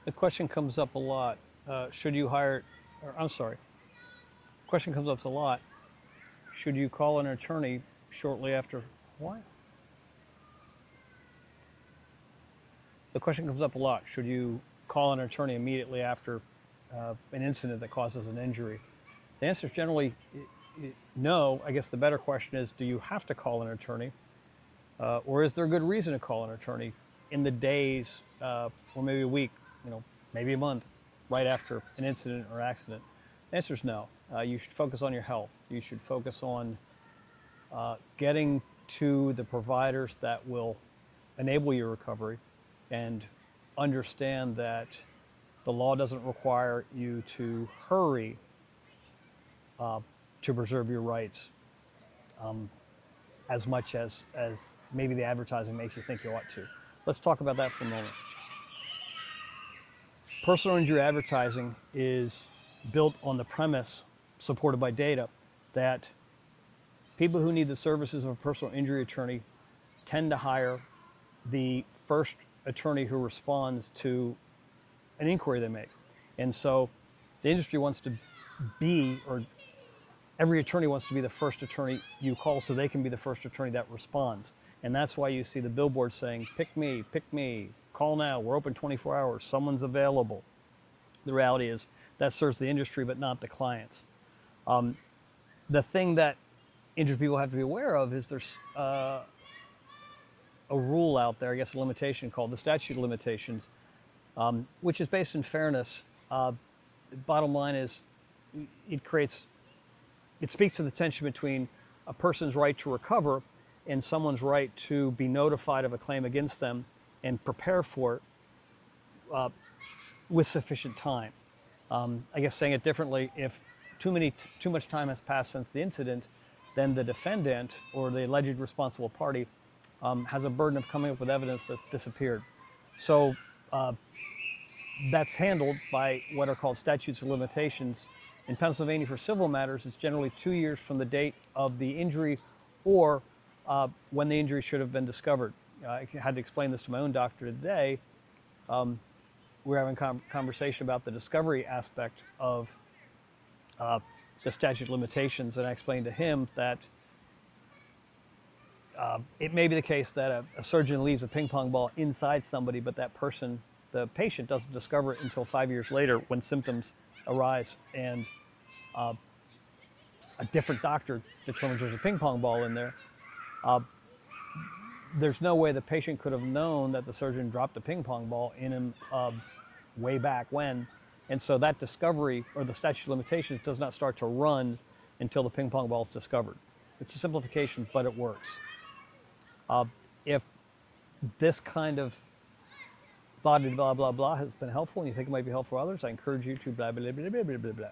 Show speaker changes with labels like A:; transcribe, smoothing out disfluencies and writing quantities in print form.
A: The question comes up a lot. Should you hire, or I'm sorry, the question comes up a lot. Should you call an attorney shortly after? What? The question comes up a lot. Should you call an attorney immediately after an incident that causes an injury? The answer is generally no. I guess the better question is, do you have to call an attorney? Or is there a good reason to call an attorney in the days, or maybe a week, maybe a month, right after an incident or accident? The answer is no. You should focus on your health. You should focus on getting to the providers that will enable your recovery, and understand that the law doesn't require you to hurry to preserve your rights as much as maybe the advertising makes you think you ought to. Let's talk about that for a moment. Personal injury advertising is built on the premise, supported by data, that people who need the services of a personal injury attorney tend to hire the first attorney who responds to an inquiry they make. And so the industry wants to be, or every attorney wants to be the first attorney you call so they can be the first attorney that responds. And that's why you see the billboard saying, pick me, call now, we're open 24 hours, someone's available. The reality is that serves the industry but not the clients. The thing that injured people have to be aware of is there's a rule out there, I guess a limitation called the statute of limitations, which is based in fairness. Bottom line is it speaks to the tension between a person's right to recover and someone's right to be notified of a claim against them and prepare for it with sufficient time. I guess saying it differently, if too much time has passed since the incident, then the defendant or the alleged responsible party has a burden of coming up with evidence that's disappeared. So that's handled by what are called statutes of limitations. In Pennsylvania, for civil matters, it's generally 2 years from the date of the injury or when the injury should have been discovered. I had to explain this to my own doctor today. We're having a conversation about the discovery aspect of the statute of limitations, and I explained to him that it may be the case that a surgeon leaves a ping pong ball inside somebody, but that person, the patient, doesn't discover it until 5 years later when symptoms arise and a different doctor determines there's a ping pong ball in there. There's no way the patient could have known that the surgeon dropped a ping pong ball in him way back when. And so that discovery, or the statute of limitations, does not start to run until the ping pong ball is discovered. It's a simplification, but it works. If this kind of blah, blah, blah, blah has been helpful and you think it might be helpful for others, I encourage you to blah, blah, blah, blah, blah, blah, blah.